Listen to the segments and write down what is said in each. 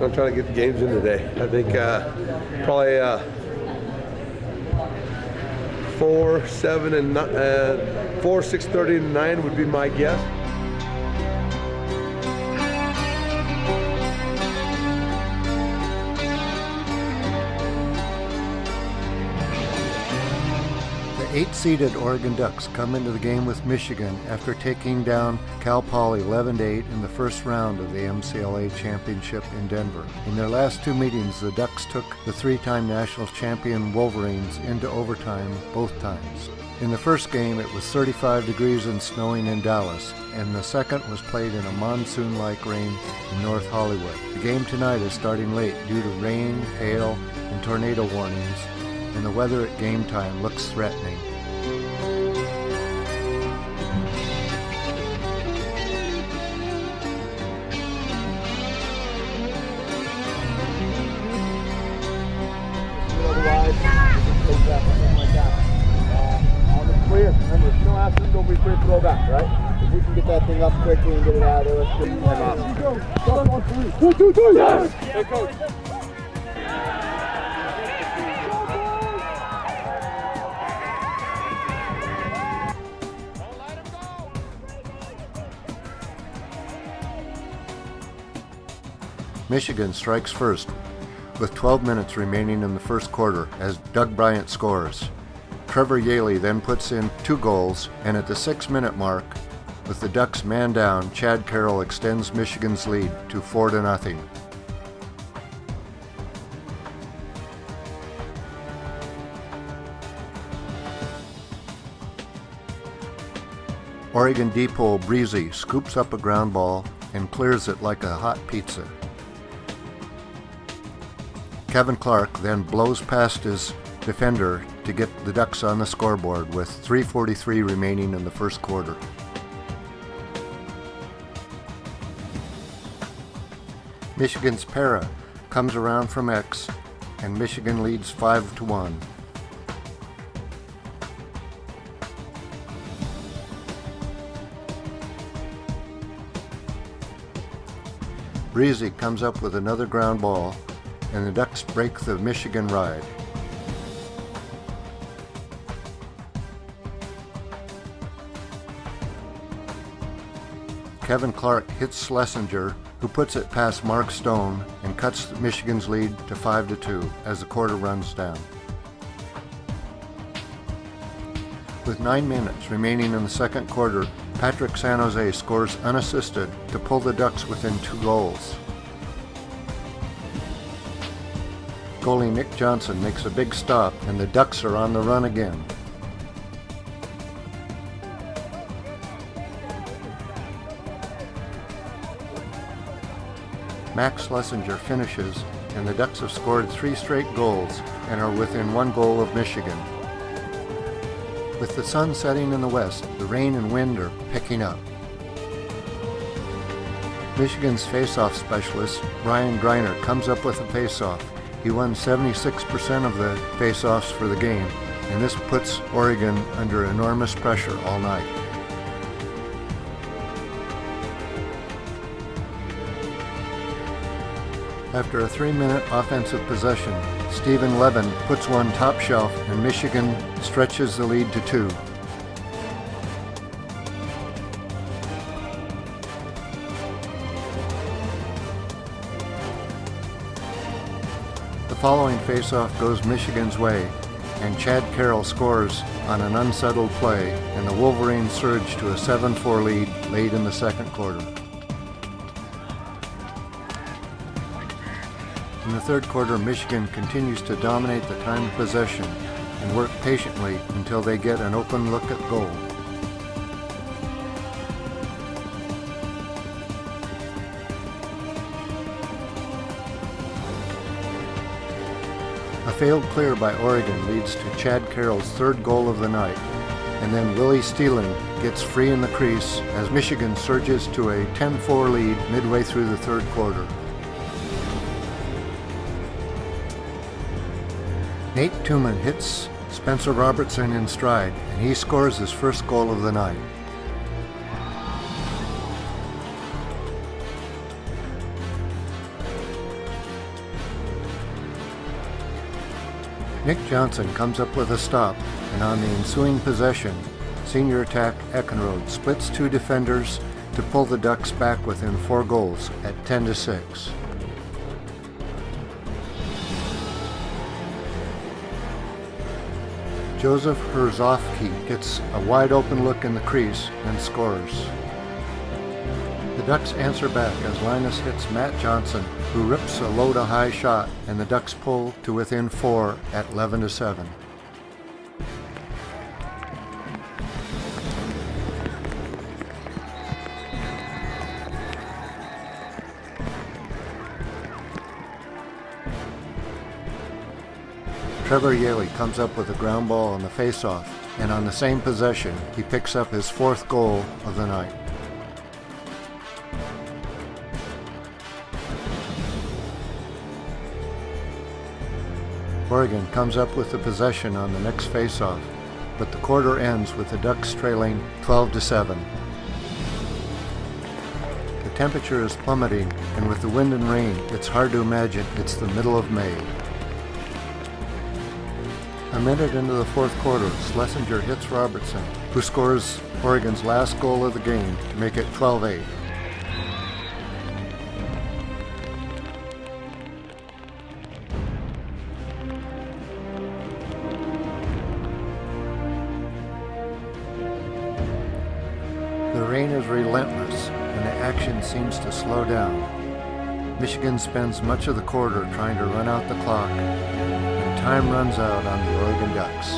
gonna try to get the games in today. I think probably 4, 7, and 4, 6:30, and 9 would be my guess. The 8-seeded Oregon Ducks come into the game with Michigan after taking down Cal Poly 11-8 in the first round of the MCLA Championship in Denver. In their last 2 meetings, the Ducks took the 3-time national champion Wolverines into overtime both times. In the first game, it was 35 degrees and snowing in Dallas, and the second was played in a monsoon-like rain in North Hollywood. The game tonight is starting late due to rain, hail, and tornado warnings, and the weather at game time looks threatening. Remember, if no accident, don't be afraid to throw back, right? If we can get that thing up quickly and get it out of there, let's get it off. Go, 1, 3. 1, 2, 3, yes! Hey, coach. Michigan strikes first, with 12 minutes remaining in the first quarter as Doug Bryant scores. Trevor Yaley then puts in 2 goals, and at the 6-minute mark, with the Ducks man down, Chad Carroll extends Michigan's lead to 4-0. Oregon depot Breezy scoops up a ground ball and clears it like a hot pizza. Kevin Clark then blows past his defender to get the Ducks on the scoreboard with 3:43 remaining in the first quarter. Michigan's Para comes around from X, and Michigan leads 5-1. Breezy comes up with another ground ball, and the Ducks break the Michigan ride. Kevin Clark hits Schlesinger, who puts it past Mark Stone and cuts Michigan's lead to 5-2 as the quarter runs down. With 9 minutes remaining in the second quarter, Patrick San Jose scores unassisted to pull the Ducks within 2 goals. Goalie Nick Johnson makes a big stop, and the Ducks are on the run again. Max Schlesinger finishes, and the Ducks have scored 3 straight goals and are within 1 goal of Michigan. With the sun setting in the west, the rain and wind are picking up. Michigan's face-off specialist, Brian Greiner, comes up with a face-off. He won 76% of the face-offs for the game, and this puts Oregon under enormous pressure all night. After a 3-minute offensive possession, Stephen Levin puts one top shelf, and Michigan stretches the lead to 2. The following face-off goes Michigan's way, and Chad Carroll scores on an unsettled play, and the Wolverines surge to a 7-4 lead late in the second quarter. In the third quarter, Michigan continues to dominate the time of possession and work patiently until they get an open look at goal. A failed clear by Oregon leads to Chad Carroll's 3rd goal of the night, and then Willie Steeling gets free in the crease as Michigan surges to a 10-4 lead midway through the third quarter. Nate Tuman hits Spencer Robertson in stride, and he scores his 1st goal of the night. Nick Johnson comes up with a stop, and on the ensuing possession, senior attack Eckenrode splits two defenders to pull the Ducks back within 4 goals at 10-6. Joseph Herzofsky gets a wide open look in the crease and scores. The Ducks answer back as Linus hits Matt Johnson, who rips a low to high shot, and the Ducks pull to within 4 at 11-7. Trevor Yaley comes up with a ground ball on the face-off, and on the same possession, he picks up his 4th goal of the night. Oregon comes up with the possession on the next face-off, but the quarter ends with the Ducks trailing 12-7. The temperature is plummeting, and with the wind and rain, it's hard to imagine it's the middle of May. A minute into the 4th quarter, Schlesinger hits Robertson, who scores Oregon's last goal of the game to make it 12-8. The rain is relentless, and the action seems to slow down. Michigan spends much of the quarter trying to run out the clock, and time runs out on the Oregon Ducks.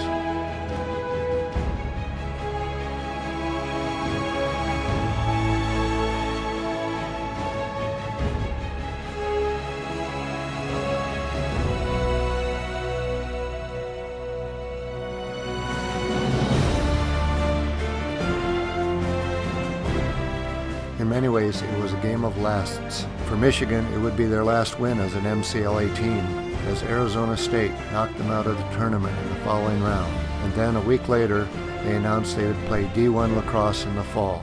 In many ways, it was a game of lasts. For Michigan, it would be their last win as an MCLA team, as Arizona State knocked them out of the tournament in the following round. And then a week later, they announced they would play D1 lacrosse in the fall.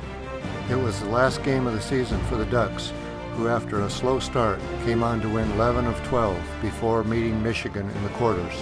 It was the last game of the season for the Ducks, who after a slow start came on to win 11 of 12 before meeting Michigan in the quarters.